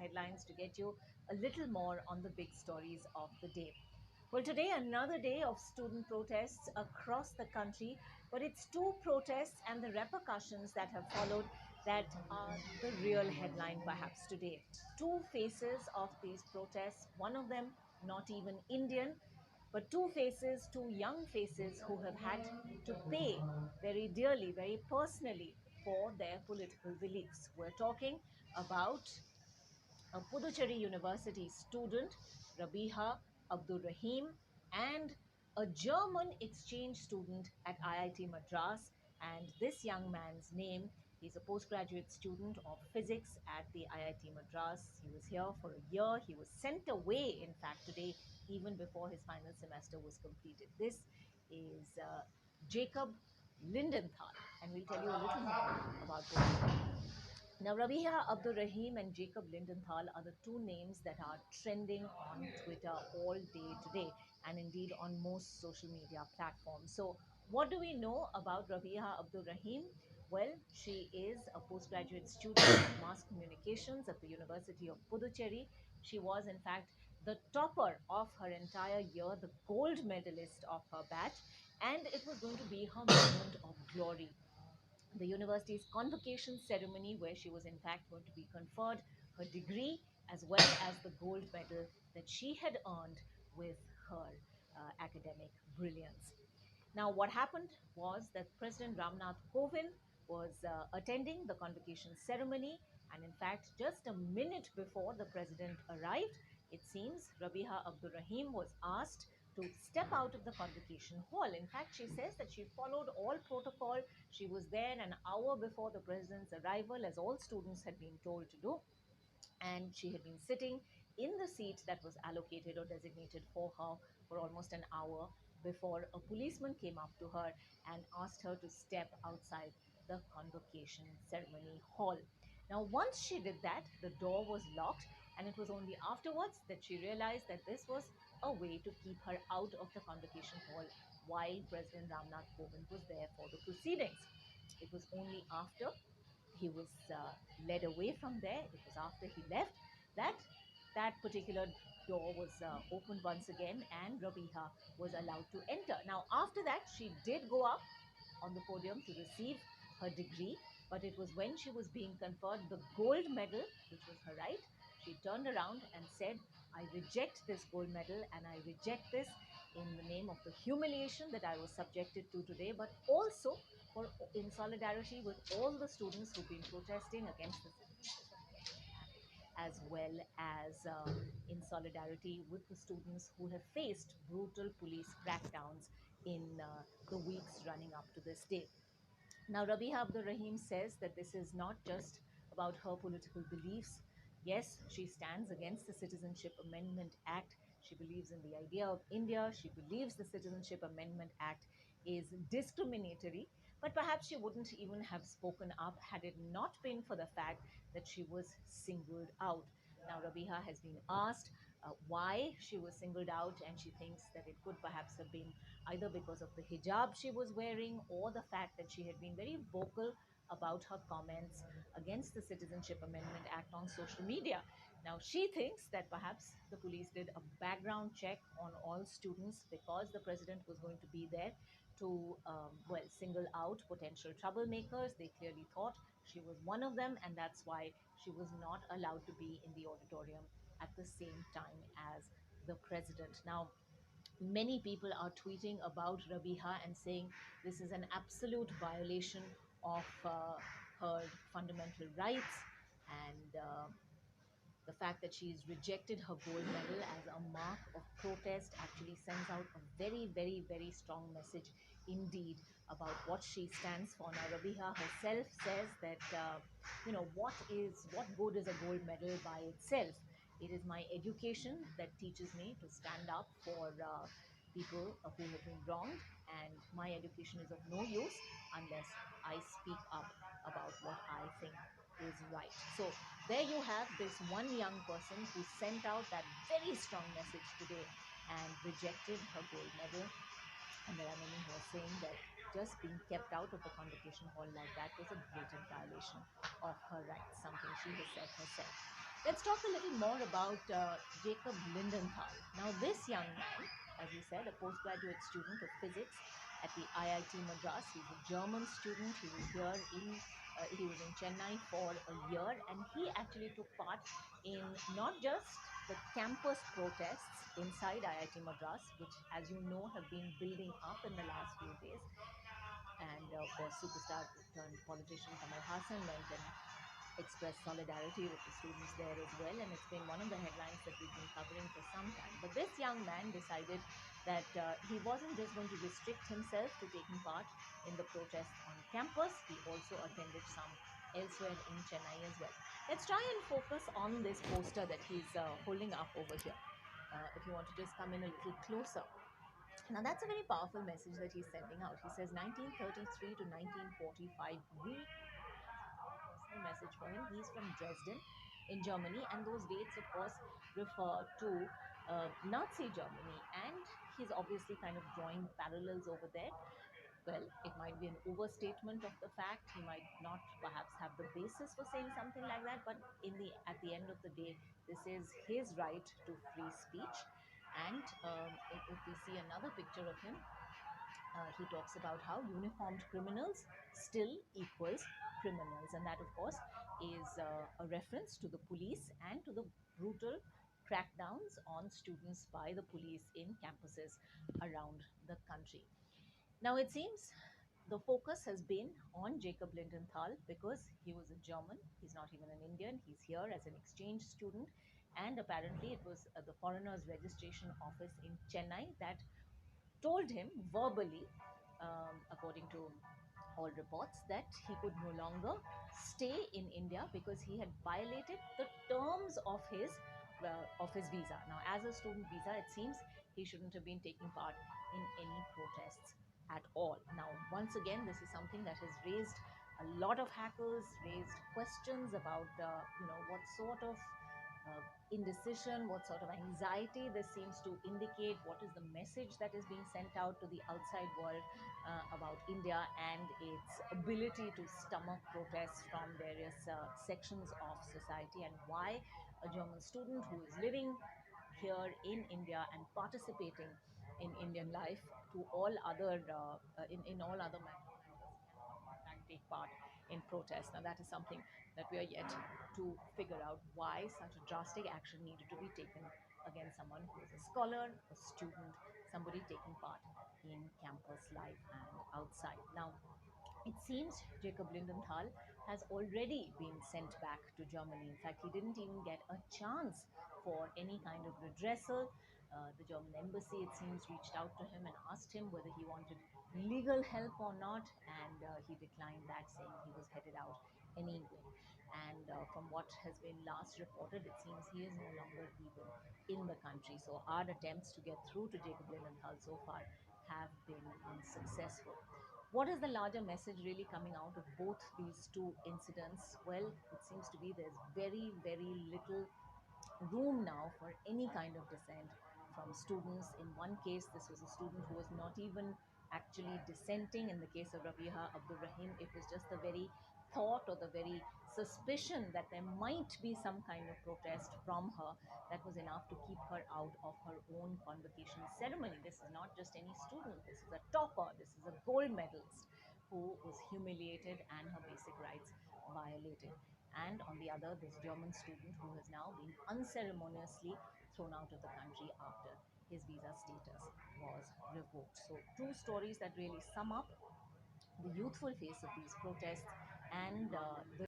headlines to get you a little more on the big stories of the day. Well, today, another day of student protests across the country, but it's two protests and the repercussions that have followed that are the real headline perhaps today. Two faces of these protests, one of them not even Indian, but two faces, two young faces who have had to pay very dearly, very personally for their political beliefs. We're talking about a Puducherry University student, Rabiha Abdur Rahim, and a German exchange student at IIT Madras. And this young man's name, he's a postgraduate student of physics at the IIT Madras. He was here for a year. He was sent away, in fact, today, even before his final semester was completed. This is Jacob Lindenthal, and we'll tell you a little more about both of them. Now, Rabiha Abdur Rahim and Jacob Lindenthal are the two names that are trending on Twitter all day today, and indeed on most social media platforms. So, what do we know about Rabiha Abdur Rahim? Well, she is a postgraduate student of mass communications at the University of Puducherry. She was, in fact, the topper of her entire year, the gold medalist of her batch, and it was going to be her moment of glory, the university's convocation ceremony, where she was in fact going to be conferred her degree as well as the gold medal that she had earned with her academic brilliance. Now, what happened was that President Ramnath Kovind was attending the convocation ceremony, and in fact, just a minute before the president arrived, it seems Rabiha Abdur Rahim was asked to step out of the convocation hall. In fact, she says that she followed all protocol. She was there an hour before the president's arrival, as all students had been told to do, and she had been sitting in the seat that was allocated or designated for her for almost an hour before a policeman came up to her and asked her to step outside the convocation ceremony hall. Now, once she did that, the door was locked, and it was only afterwards that she realized that this was a way to keep her out of the convocation hall while President Ramnath Kovind was there for the proceedings. It was only after he was led away from there, it was after he left, that that particular door was opened once again, and Rabiha was allowed to enter. Now, after that, she did go up on the podium to receive her degree, but it was when she was being conferred the gold medal, which was her right, she turned around and said, I reject this gold medal, and I reject this in the name of the humiliation that I was subjected to today, but also for in solidarity with all the students who've been protesting against the Citizenship Amendment Act, as well as in solidarity with the students who have faced brutal police crackdowns in the weeks running up to this day. Now, Rabiha Abdur Rahim says that this is not just about her political beliefs. Yes, she stands against the Citizenship Amendment Act. She believes in the idea of India. She believes the Citizenship Amendment Act is discriminatory, but perhaps she wouldn't even have spoken up had it not been for the fact that she was singled out. Now, Rabiha has been asked why she was singled out, and she thinks that it could perhaps have been either because of the hijab she was wearing or the fact that she had been very vocal about her comments against the Citizenship Amendment Act on social media. Now, she thinks that perhaps the police did a background check on all students because the president was going to be there to, well, single out potential troublemakers. They clearly thought she was one of them, and that's why she was not allowed to be in the auditorium at the same time as the president. Now, many people are tweeting about Rabiha and saying this is an absolute violation of her fundamental rights, and the fact that she's rejected her gold medal as a mark of protest actually sends out a very, very, very strong message indeed about what she stands for. Now, Rabiha herself says that, what good is a gold medal by itself? It is my education that teaches me to stand up for people who have been wronged, and my education is of no use unless I speak up about what I think is right. So there you have this one young person who sent out that very strong message today and rejected her gold medal. And there are many who are saying that just being kept out of the convocation hall like that was a blatant violation of her rights, something she has said herself. Let's talk a little more about Jacob Lindenthal. Now, this young man, as we said, a postgraduate student of physics at the IIT Madras. He's a German student. He was in Chennai for a year, and he actually took part in not just the campus protests inside IIT Madras, which, as you know, have been building up in the last few days. And of course, superstar turned politician Kamal Hassan went and express solidarity with the students there as well. And it's been one of the headlines that we've been covering for some time. But this young man decided that he wasn't just going to restrict himself to taking part in the protest on campus, he also attended some elsewhere in Chennai as well. Let's try and focus on this poster that he's holding up over here. If you want to just come in a little closer. Now, that's a very powerful message that he's sending out. He says 1933 to 1945, we personal message for him. He's from Dresden in Germany, and those dates, of course, refer to Nazi Germany. And he's obviously kind of drawing parallels over there. Well, it might be an overstatement of the fact. He might not perhaps have the basis for saying something like that, but at the end of the day, this is his right to free speech. And if we see another picture of him, he talks about how uniformed criminals still equals criminals, and that, of course, is a reference to the police and to the brutal crackdowns on students by the police in campuses around the country. Now, it seems the focus has been on Jacob Lindenthal because he was a German. He's not even an Indian. He's here as an exchange student. And apparently, it was the Foreigners Registration Office in Chennai that told him verbally, according to all reports, that he could no longer stay in India because he had violated the terms of his visa. Now, as a student visa, it seems he shouldn't have been taking part in any protests at all. Now, once again, this is something that has raised a lot of hackers, raised questions about what sort of indecision, what sort of anxiety this seems to indicate, what is the message that is being sent out to the outside world about India and its ability to stomach protests from various sections of society, and why a German student who is living here in India and participating in Indian life to all other in all other matters cannot in fact take part in protest. Now, that is something that we are yet to figure out, why such a drastic action needed to be taken against someone who is a scholar, a student, somebody taking part in campus life and outside. Now, it seems Jacob Lindenthal has already been sent back to Germany. In fact, he didn't even get a chance for any kind of redressal. The German embassy, it seems, reached out to him and asked him whether he wanted legal help or not, and he declined that, saying he was headed out anyway. And from what has been last reported, it seems he is no longer even in the country. So our attempts to get through to Jacob Lindenthal so far have been unsuccessful. What is the larger message really coming out of both these two incidents? Well, it seems to be there's very, very little room now for any kind of dissent from students. In one case, this was a student who was not even actually dissenting. In the case of Rabiha Abdul Rahim, it was just the very thought or the very suspicion that there might be some kind of protest from her that was enough to keep her out of her own convocation ceremony. This is not just any student, this is a topper, this is a gold medalist who was humiliated and her basic rights violated. And on the other, this German student who has now been unceremoniously thrown out of the country after his visa status was revoked. So, two stories that really sum up the youthful face of these protests and the